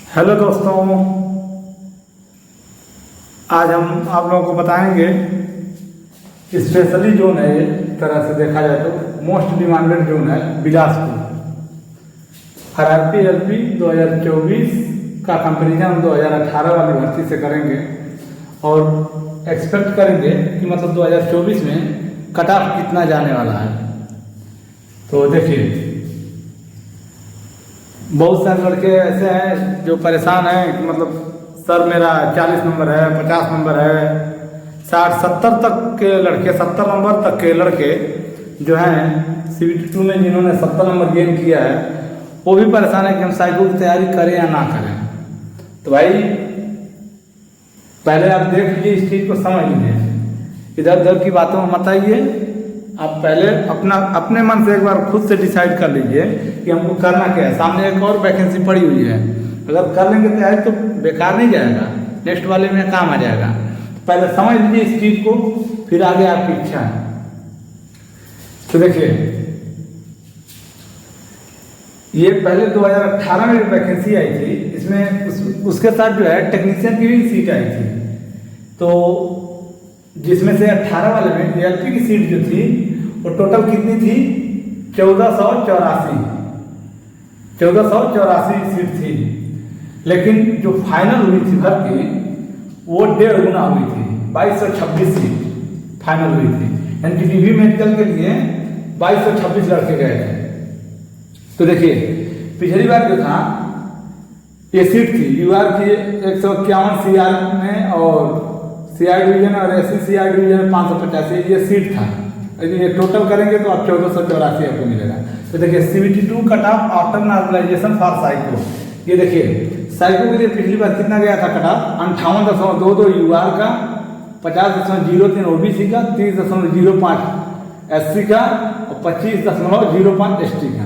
Hello दोस्तों, आज हम आप लोगों को बताएंगे स्पेशली जोन है। एक तरह से देखा जाए तो मोस्ट डिमांडेड जोन है बिलासपुर। आरआरपी एलपी 2024 का कंपेरिजन 2018 वाली भर्ती से करेंगे और एक्सपेक्ट करेंगे कि मतलब 2024 में कट ऑफ कितना जाने वाला है। तो देखिए, बहुत सारे लड़के ऐसे हैं जो परेशान हैं कि मतलब सर मेरा 40 नंबर है, 50 नंबर है, 60-70 तक के लड़के, 70 नंबर तक के लड़के जो हैं CBT 2 में जिन्होंने 70 नंबर गेन किया है वो भी परेशान है कि हम साइको की तैयारी करें या ना करें। तो भाई पहले आप देख लीजिए, इस चीज़ को समझ लीजिए, इधर उधर की बातों में मत आइए। आप पहले अपने मन से एक बार खुद से डिसाइड कर लीजिए कि हमको करना क्या है। सामने एक और वैकेंसी पड़ी हुई है, अगर कर लेंगे तैयारी तो बेकार नहीं जाएगा, नेक्स्ट वाले में काम आ जाएगा। पहले समझ लीजिए इस चीज़ को, फिर आगे आपकी इच्छा है। तो देखिए, ये पहले 2018 में वैकेंसी आई थी, इसमें उसके साथ जो है टेक्नीशियन की भी सीट आई थी। तो जिसमें से 18 वाले में एलपी की सीट जो थी वो टोटल कितनी थी? 1484 सीट थी। लेकिन जो फाइनल हुई थी भर्ती वो 1.5 गुना हुई थी, 2226 सीट फाइनल हुई थी। यानी कि डीवी मेडिकल के लिए 2226 लड़के गए थे। तो देखिए, पिछली बार जो था ये सीट थी यूआर की 151 सीआर में और सीआर डिवीजन और एससी सीआर डिवीजन में 585 ये सीट था। ये टोटल करेंगे तो आप 1484 आपको मिलेगा। तो देखिए, CBT 2 cut off after normalisation for psycho. ये देखिए, साइको के लिए पिछली बार कितना गया था कट ऑफ? 58.22 यूआर का, 50.03 ओबीसी का, 30.05 एससी का और 25.05 एसटी का।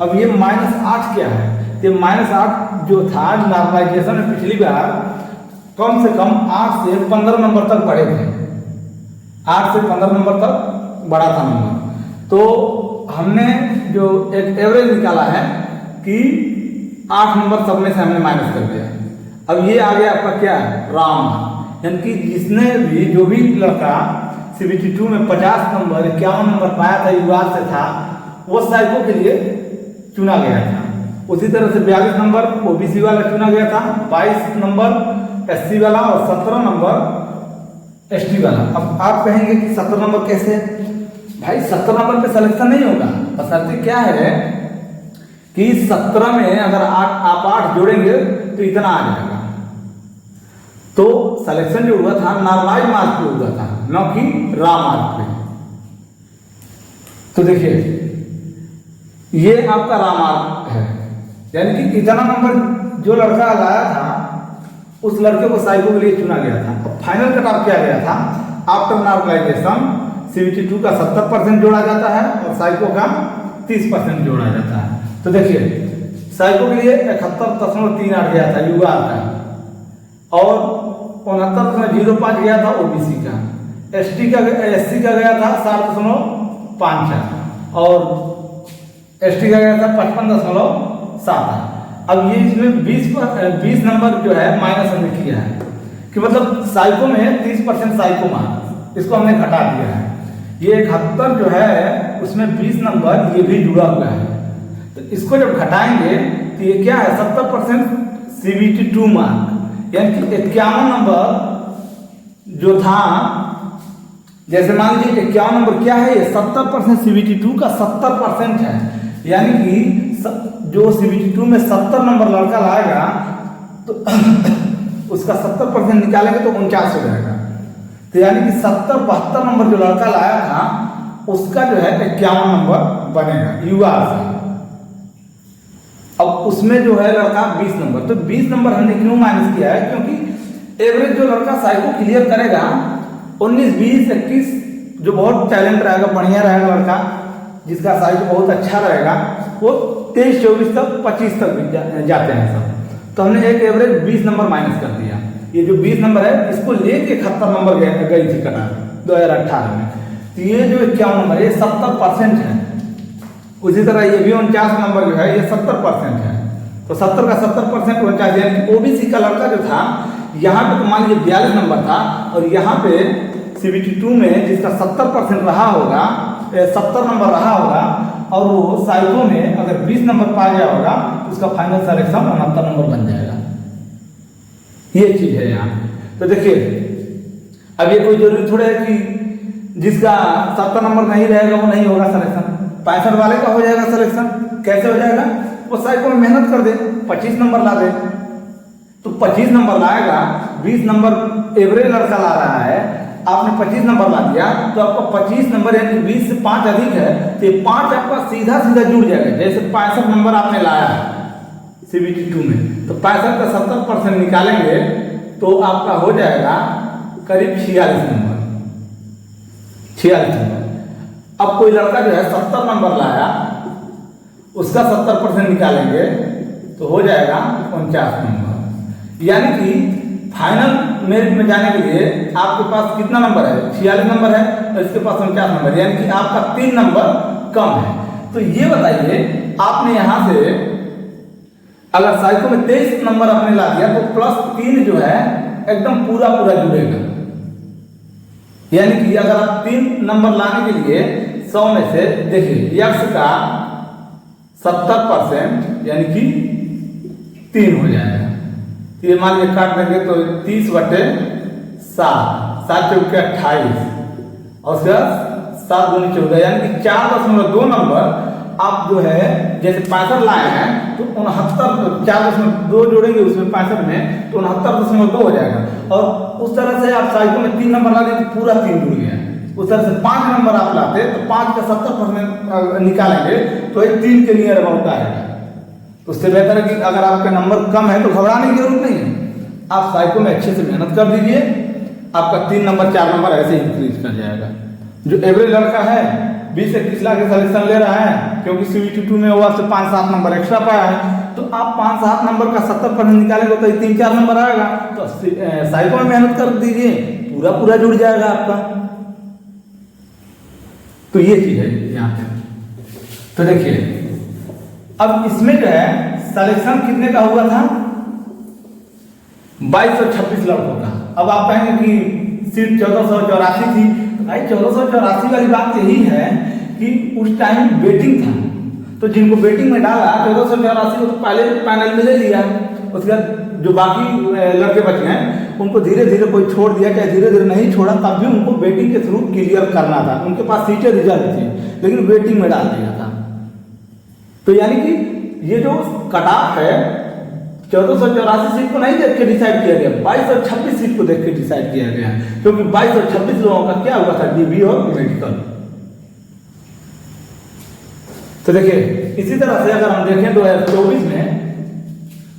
अब ये -8 क्या है? ये -8 जो था नॉर्मलाइजेशन में पिछली बार कम से कम 8 से 15 नंबर तक बढ़े थे। 8 से 15 नंबर तक बढ़ा था नंबर। तो हमने जो एक एवरेज निकाला है कि 8 नंबर सब में से हमने माइनस कर दिया। अब ये आ गया आपका क्या? राम। यानी कि जिसने भी जो भी लड़का CBT 2 में 50 नंबर 51 नंबर पाया था, यूआर से था, वो साइको के लिए चुना गया था। उसी तरह से 42 नंबर ओबीसी वाला चुना गया था, 22 नंबर एससी वाला और 17 नंबर एसटी वाला। अब आप कहेंगे कि 17 नंबर कैसे? भाई 17 नंबर पे सिलेक्शन नहीं होगा। बशर्ते क्या है कि 17 में अगर आप 8 जोड़ेंगे तो इतना आ जाएगा। तो सिलेक्शन जो हुआ था नॉर्मलाइज मार्क पे हुआ था, न कि रॉ मार्क पे। तो देखिए, ये आपका रॉ मार्क है, यानी कि इतना नंबर जो लड़का लाया था उस लड़के को साइको के लिए चुना गया था। अब फाइनल कट ऑफ किया गया था आफ्टर नॉर्मलाइजेशन। CBT 2 का 70% जोड़ा जाता है और साइको का 30% जोड़ा जाता है। तो देखिए, साइको के लिए 71.38 गया था यूआर का और 69.05 गया था ओबीसी का। एससी का गया था 60.54 और एसटी का गया था 55.7। अब ये इसमें 20 नंबर जो है माइनस हमने किया है कि मतलब साइको में 30% साइको मार्क्स, इसको हमने घटा दिया है। ये 71 जो है उसमें 20 नंबर ये भी जुड़ा हुआ है। तो इसको जब घटाएंगे तो ये क्या है? 70% CBT 2 मार्क, यानी कि 51 नंबर जो था, जैसे मान लीजिए 51 नंबर क्या है? ये 70% CBT 2 का 70% है। यानी कि जो CBT 2 में 70 नंबर लड़का लाएगा तो उसका 70% निकालेंगे तो 49 हो जाएगा। तो यानी कि 70-72 नंबर जो लड़का लाया था उसका जो है 51 नंबर बनेगा यूआर से। अब उसमें जो है लड़का 20 नंबर, तो 20 नंबर हमने क्यों माइनस किया है? क्योंकि एवरेज जो लड़का साइको क्लियर करेगा 19, 20, 21 जो बहुत टैलेंट रहेगा, बढ़िया रहेगा लड़का, जिसका साइको बहुत अच्छा रहेगा, वो 23, 24 तक, 25 तक भी जाते हैं सब। तो हमने एक एवरेज 20 नंबर माइनस कर दिया। ये जो 20 नंबर है इसको लेके 71 नंबर गई थी कटा 2018 में। तो ये जो 51 नंबर ये 70% है। उसी तरह ये भी 49 नंबर जो है ये 70% है। तो 70 का 70% 49, यानी कि ओबीसी का लड़का जो था यहाँ पे तो मान लीजिए 42 नंबर था, और यहाँ पे CBT 2 में जिसका 70% रहा होगा, 70 नंबर रहा होगा, और वो साइको में अगर 20 नंबर पा गया होगा तो उसका फाइनल सिलेक्शन 69 नंबर बन जाएगा। ये चीज है यहाँ। तो देखिए अब ये कोई जरूरी थोड़ा है कि जिसका 70 नंबर नहीं रहेगा वो नहीं होगा सिलेक्शन, 65 वाले का हो जाएगा सिलेक्शन। कैसे हो जाएगा? वो साइको में मेहनत कर दे, 25 नंबर ला दे, तो 25 नंबर लाएगा, 20 नंबर एवरेज लड़का ला रहा है, आपने 25 नंबर ला दिया तो आपका 25 नंबर यानी 20 से 5 अधिक है, तो ये 5 आपका सीधा सीधा जुड़ जाएगा। जैसे 65 नंबर आपने लाया CBT 2 में, तो 65 का 70% निकालेंगे तो आपका हो जाएगा करीब 46 नंबर। 46 नंबर। अब कोई लड़का जो है 70 नंबर लाया, उसका 70% निकालेंगे तो हो जाएगा 49 नंबर। यानी कि फाइनल मेरिट में जाने के लिए आपके पास कितना नंबर है? 46 नंबर है, और इसके पास 49 नंबर, यानी कि आपका 3 नंबर कम है। तो ये बताइए, आपने यहां से अगर साइको में 23 नंबर आपने ला दिया तो +3 जो है एकदम पूरा पूरा जुड़ेगा। यानी कि अगर आप 3 नंबर लाने के लिए 100 में से देखिए यक्स का 70% यानी कि 3 हो जाएगा। ये मान लीजिए काट देंगे तो 30/7, 7 चौके 28, और उसके बाद 7 दूनी 14, यानी कि 4.2 नंबर आप जो है जैसे 65 लाए हैं तो 69, 4.2 जोड़ेंगे उसमें 65 में तो 69.2 हो जाएगा। और उस तरह से आप साइको में 3 नंबर ला दें तो पूरा 3 जुड़ गया। उस तरह से 5 नंबर आप लाते तो 5 का 70% निकालेंगे तो 3 के नियर अबाउट आएगा। तो उससे बेहतर है कि अगर आपके नंबर कम है तो घबराने की जरूरत नहीं है, आप साइको में अच्छे से मेहनत कर दीजिए, आपका 3 नंबर 4 नंबर ऐसे इंक्रीज कर जाएगा। जो एवरेज लड़का है 20 से 30 लाख के सिलेक्शन ले रहा है, क्योंकि CBT 2 में वो आपसे 5-7 नंबर एक्स्ट्रा पाया है, तो आप 5-7 नंबर का 70% निकालेंगे तो 3-4 नंबर आएगा। तो साइको में मेहनत कर दीजिए, पूरा पूरा जुड़ जाएगा आपका। तो ये चीज है यहाँ पे। तो देखिए अब इसमें जो है सिलेक्शन कितने का हुआ था? 2226 लड़कों का। अब आप कहेंगे कि सीट 1484 थी, तो भाई 1484 वाली बात यही है कि उस टाइम वेटिंग था, तो जिनको वेटिंग में डाला 1484 को तो पहले पैनल में ले लिया, उसके बाद जो बाकी लड़के बचे हैं उनको धीरे धीरे कोई छोड़ दिया, चाहे धीरे धीरे नहीं छोड़ा, तब भी उनको वेटिंग के थ्रू क्लियर करना था। उनके पास सीटें रिजर्व थी लेकिन वेटिंग में डाल दिया था। तो यानी कि ये जो कट ऑफ है 1484 सीट को नहीं देख के डिसाइड किया गया, 2226 सीट को देख के डिसाइड किया गया, क्योंकि 2226 लोगों का क्या हुआ था? DB और मेडिकल। तो देखिए इसी तरह से अगर हम देखें 2024 में,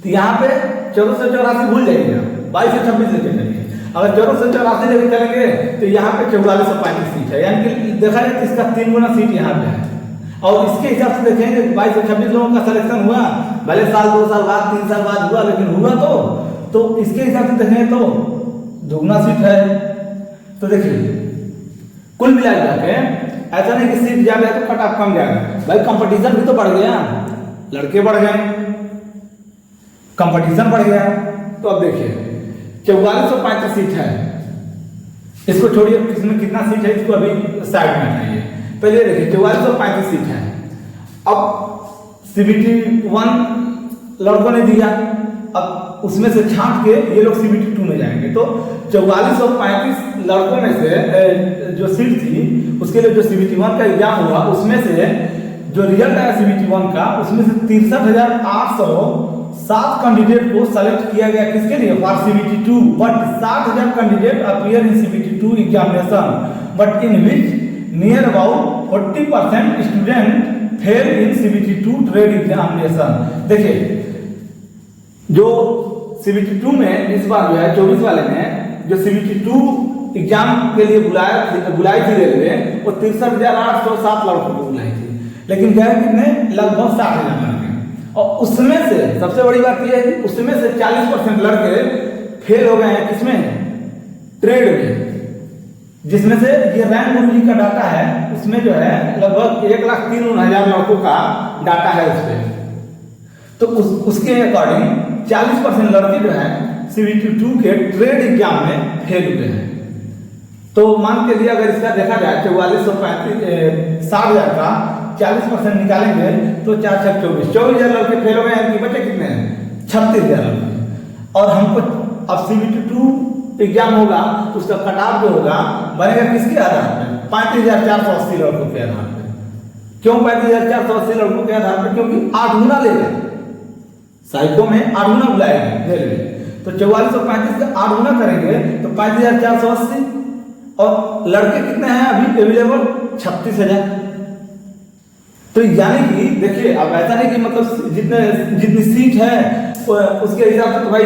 तो यहाँ पे 1484 भूल जाइएगा, 2226 लेके चलिए। अगर 1484 लेके चलेंगे तो यहाँ पे 4435 सीट है, यानी कि देखा जाए इसका 3 गुना सीट यहाँ पे है। और इसके हिसाब से देखेंगे 2226 लोगों का सिलेक्शन हुआ, भले साल 2 साल बाद 3 साल बाद हुआ, लेकिन हुआ तो इसके हिसाब से देखेंगे तो दोगुना सीट है। तो देखिए कुल मिला के ऐसा नहीं कि सीट ज्यादा है तो कट ऑफ कम जाएगा, भाई कंपटीशन भी तो बढ़ गया, लड़के बढ़ गए, कंपटीशन बढ़ गया। तो अब देखिए 4435 सीट है, इसको छोड़िए इसमें कितना सीट है इसको अभी साइड में हटाइए। पहले देखिए 4435 सीट है। अब CBT 1 लड़कों ने दिया, अब उसमें से छांट के ये लोग CBT 2 में जाएंगे, तो 4435 लड़कों में से जो सीट थी उसके लिए जो CBT 1 का एग्जाम हुआ उसमें से जो रिजल्ट आया CBT 1 का, उसमें से 63,807 कैंडिडेट को सेलेक्ट किया गया। किसके लिए? For CBT 2, but 60,000 candidate appear in CBT 2 examination, but in which near about 40% student fail in CBT 2 trade examination. देखिए जो CBT 2 में इस बार जो है 24 वाले में जो CBT 2 एग्जाम के लिए बुलाई थी रेलवे, वो 63,807 लड़कों को बुलाई थी, लेकिन गए कितने? लगभग 60,000 लड़के। और उसमें से सबसे बड़ी बात यह है कि उसमें से 40% लड़के फेल हो गए हैं। किसमें? ट्रेड में, जिसमें से ये रैंक गुरुजी का डाटा है, उसमें जो है लगभग 1,03,000 लड़कों का डाटा है उसमें। तो उसके अकॉर्डिंग 40% लड़के जो है CBT2 के ट्रेड एग्जाम में फेल हुए हैं। तो मान के लिए अगर इसका देखा जाए 4435 60,000 का 40% निकालेंगे तो 4 6 24,000 लड़के फेल हो गए हैं। कि बचे कितने हैं? 36,000 लड़के। और हमको अब CBT2 एग्जाम होगा तो उसका कट ऑफ जो होगा बनेगा किसके आधार पर? 35,480 लड़कों के आधार पर। क्यों 35,480 लड़कों के आधार पर? क्योंकि 8 गुना ले गए, साइको में 8 गुना बुलाएंगे रेलवे। तो 4435 का 8 गुना करेंगे तो 5,480। और लड़के कितने हैं अभी अवेलेबल? 36,000। तो यानी कि देखिए, अब ऐसा नहीं कि मतलब जितनी सीट है उसके हिसाब से तो भाई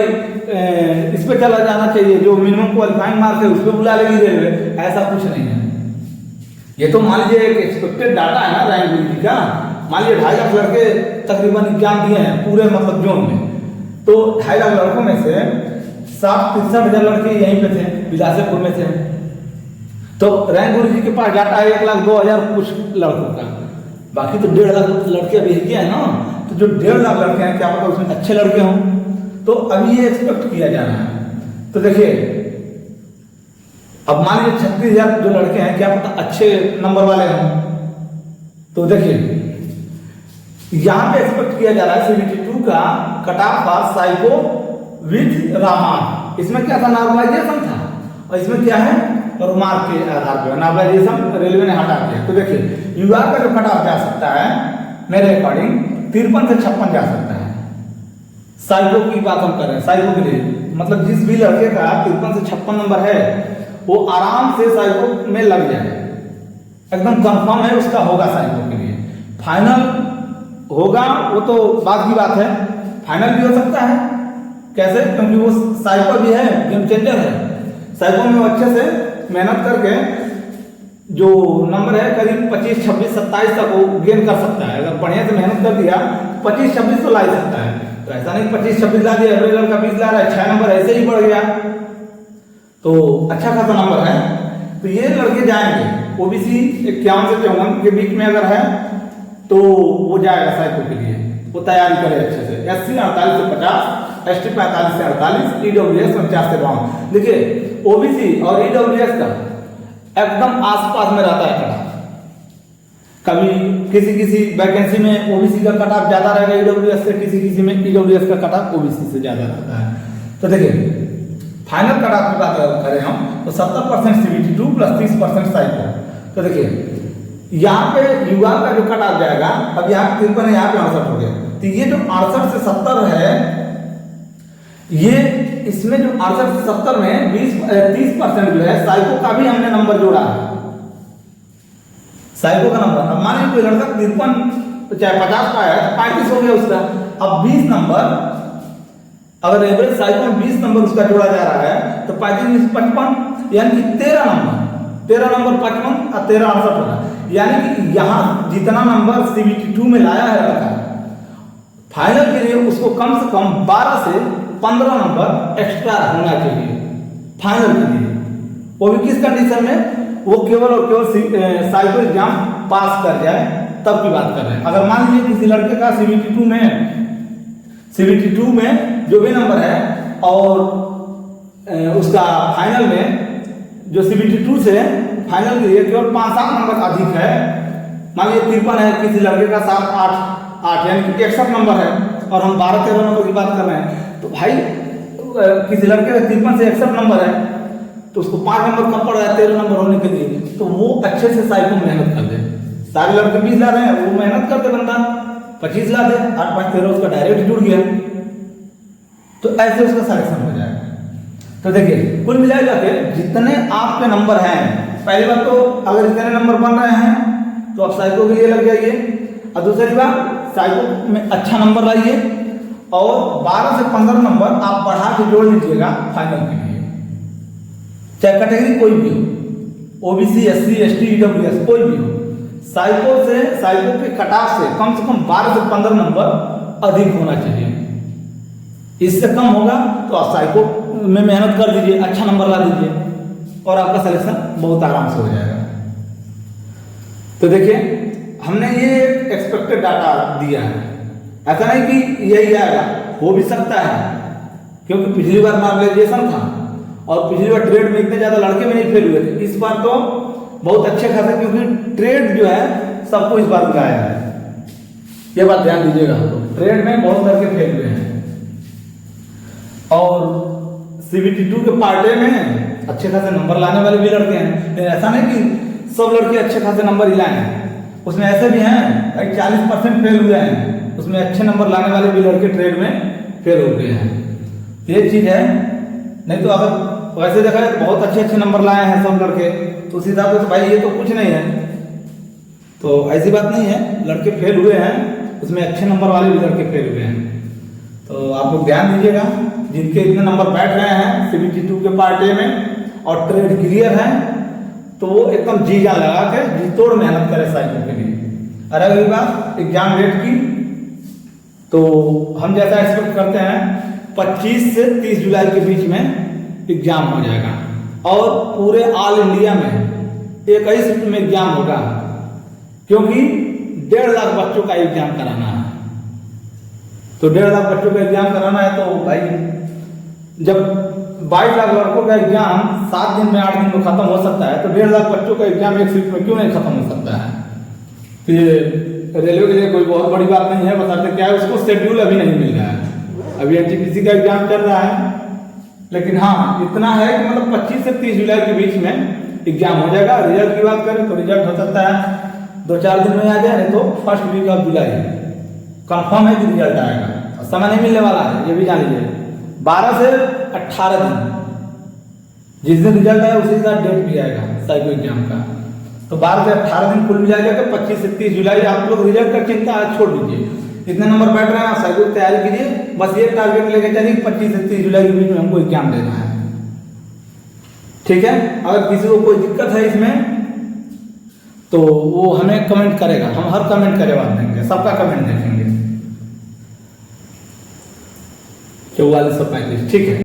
इस पे चला जाना चाहिए, जो मिनिमम क्वालिफाइंग मार्क है उस पर बुला लेगी रेलवे, ऐसा कुछ नहीं है। ये तो मान लीजिए एक एक्सपेक्टेड डाटा है ना रैंक का। मान लीजिए 2.5 लाख लड़के तकरीबन एग्जाम दिए हैं पूरे मतलब जोन में, तो 2.5 लाख लड़कों में से 63,000 लड़के यहीं पे थे, बिलासपुर में थे। तो रैंक गुरु जी के पास डाटा है 1,02,000 कुछ लड़कों का, बाकी तो 1.5 लाख लड़के अभी किया है ना। तो जो 1.5 लाख लड़के हैं, क्या पता उसमें अच्छे लड़के हों, तो अभी ये एक्सपेक्ट किया जा रहा है। तो देखिए, अब मान लीजिए 36,000 जो लड़के हैं, क्या पता अच्छे नंबर वाले हों। तो देखिए, यहां पे एक्सपेक्ट किया जा रहा है CBT2 का cut off for psycho with remark. इसमें क्या था? नॉर्मलाइजेशन था, और इसमें क्या है? मार्क के आधार पर नॉर्मलाइजेशन रेलवे ने हटा दिया। तो देखिए, युवा का जो कट ऑफ जा सकता है मेरे अकॉर्डिंग 53 से 56 जा सकता है। साइको की बात हम कर रहे हैं, साइको के लिए मतलब जिस भी लड़के का 53 से 56 नंबर है वो आराम से साइको में लग जाए, एकदम कंफर्म है उसका होगा साइको के लिए। फाइनल होगा वो तो बात की बात है, फाइनल भी हो सकता है। कैसे? क्योंकि वो साइको भी है, गेम चेंजर है। साइको में वो अच्छे से मेहनत करके जो नंबर है करीब 25 26 27 तक वो गेन कर सकता है। अगर बढ़िया से मेहनत कर दिया 25 26 तो ला ही सकता है। तो ऐसा नहीं 25 26 ला दिया, एवरेज लड़का 20 ला रहा है, 6 नंबर ऐसे ही बढ़ गया, तो अच्छा खासा नंबर है। तो ये लड़के जाएंगे ओबीसी 51 से 54 के बीच में अगर है तो वो जाएगा साइको के लिए, वो तैयारी करे अच्छे से। SC 48 से 50, ST 45 से 48, EWS 49 से 52। देखिए, ओबीसी और EWS का एकदम आसपास में रहता है कट ऑफ। कभी किसी वैकेंसी में ओबीसी का कट ऑफ ज्यादा रहेगा EWS से, किसी में EWS का कट ऑफ ओबीसी से ज्यादा रहता है। तो देखिए, फाइनल कट ऑफ की बात करें हम तो 70% CBT2 प्लस 30% साइको। तो देखिए, यहाँ पे युवा का जो कट ऑफ जाएगा, अब यहाँ 53 है, यहाँ पे 68 हो गया। तो ये जो 68 से 70 है, ये इसमें जो 68 से 70 में 30% जो है साइको का भी हमने नंबर जोड़ा है, साइको का नंबर। अब मान लीजिए कोई लड़का 53 चाहे 50 का है तो 35 हो गया उसका। अब 20 नंबर, अगर एवरेज साइको में 20 नंबर उसका जोड़ा जा रहा है तो 35 55, यानी कि 13 नंबर 55 और 13 68 होगा। यानी कि यहाँ जितना नंबर CBT2 में लाया है लड़का, फाइनल के लिए उसको कम से कम 12 से 15 नंबर एक्स्ट्रा होना चाहिए फाइनल के लिए। वो भी किस कंडीशन में? वो केवल और केवल साइको एग्जाम पास कर जाए, तब की बात कर रहे हैं। अगर मान लीजिए किसी लड़के का CBT2 में जो भी नंबर है और उसका फाइनल में जो CBT2 से फाइनल के लिए केवल 5-7 नंबर अधिक है, मान लीजिए 53 है, किसी लड़के का 7 8 यानी कि 61 नंबर है, और हम 12-13 नंबर की बात कर रहे हैं, तो भाई किसी लड़के का 53 से 61 नंबर है तो उसको 5 नंबर कम पड़ रहा है 13 नंबर होने के लिए, तो वो अच्छे से साइको मेहनत कर दे। सारे लड़के 20 ला रहे हैं, वो मेहनत करते बंदा 25 ला दे, 8 5 13 उसका डायरेक्ट जुड़ गया, तो ऐसे उसका सिलेक्शन हो जाएगा। तो देखिए, कुल मिलाकर के जितने आपके नंबर हैं, पहली बात तो अगर इतने नंबर बन रहे हैं तो आप साइको के लिए लग जाइए, और दूसरी बात साइको में अच्छा नंबर लाइए, और 12 से 15 नंबर आप बढ़ा के जोड़ लीजिएगा फाइनल के लिए, चाहे कैटेगरी कोई भी हो, ओबीसी SC ST EWS कोई भी हो। साइको के कट ऑफ से कम 12 से 15 नंबर अधिक होना चाहिए। इससे कम होगा तो आप साइको में मेहनत कर दीजिए, अच्छा नंबर ला दीजिए, और आपका सिलेक्शन बहुत आराम से हो जाएगा। तो देखिए, हमने ये एक्सपेक्टेड डाटा दिया है, ऐसा नहीं कि यही आएगा, हो भी सकता है, क्योंकि पिछली बार नॉर्मलाइजेशन था और पिछली बार ट्रेड में इतने ज्यादा लड़के भी नहीं फेल हुए थे। इस बार तो बहुत अच्छे खासे, क्योंकि ट्रेड जो है सबको इस बार आया है, ये बात ध्यान दीजिएगा। ट्रेड में बहुत लड़के फेल हुए हैं और CBT 2 के पार्ट ए में अच्छे खासे नंबर लाने वाले भी लड़के हैं। लेकिन ऐसा नहीं कि सब लड़के अच्छे खासे नंबर ही लाए हैं, उसमें ऐसे भी हैं भाई 40% फेल हुए हैं, उसमें अच्छे नंबर लाने वाले भी लड़के ट्रेड में फेल हो गए हैं। ये चीज है, नहीं तो अगर वैसे देखा जाए तो बहुत अच्छे अच्छे नंबर लाए हैं सब लड़के, तो उस हिसाब से तो भाई ये तो कुछ नहीं है। तो ऐसी बात नहीं है, लड़के फेल हुए हैं, उसमें अच्छे नंबर वाले भी लड़के फेल हुए हैं। तो आप लोग ध्यान दीजिएगा, जिनके इतने नंबर बैठ रहे हैं CBT 2 के पार्ट ए में और ट्रेड क्लियर है, तो वो एकदम जी जान लगा के जी तोड़ मेहनत करे साइकिल के लिए। और अगली बात एग्जाम डेट की, तो हम जैसा एक्सपेक्ट करते हैं 25 से 30 जुलाई के बीच में एग्जाम हो जाएगा और पूरे ऑल इंडिया में 21 शिफ्ट में एग्जाम होगा, क्योंकि 1.5 लाख बच्चों का एग्जाम कराना है। तो 1.5 लाख बच्चों का एग्जाम कराना है, तो भाई जब 22 लाख लड़कों का एग्जाम 7 दिन में 8 दिन में खत्म हो सकता है, तो 1.5 लाख बच्चों का एग्जाम एक शिफ्ट में क्यों नहीं खत्म हो सकता है। तो ये रेलवे के लिए कोई बहुत बड़ी बात नहीं है, बताते क्या है, उसको शेड्यूल अभी नहीं मिल रहा है, अभी NTPC का एग्जाम चल रहा है। लेकिन हाँ इतना है कि मतलब 25 से 30 जुलाई के बीच में एग्जाम हो जाएगा। रिजल्ट की बात करें तो रिजल्ट हो सकता है 2-4 दिन में आ जाए, नहीं तो first week of July confirm है कि रिजल्ट आएगा। और समय नहीं मिलने वाला है, ये भी जान लीजिए। 12 से 18 दिन, जिस दिन रिजल्ट आया उसी का डेट भी आएगा साइको एग्जाम का। तो 12 से 18 दिन कुल मिला जाएगा, 25 से 30 जुलाई आप लोग रिजल्ट का चिंता आज छोड़ दीजिए। इतने नंबर बैठ रहे हैं, आप साइको की तैयारी कीजिए, बस ये टारगेट लेके चलिए 25 से 30 जुलाई के बीच में हमको एग्जाम देना है, ठीक है। अगर किसी को कोई दिक्कत है इसमें तो वो हमें कमेंट करेगा, हम हर कमेंट का जवाब देंगे, सबका कमेंट देखेंगे। 4435, ठीक है।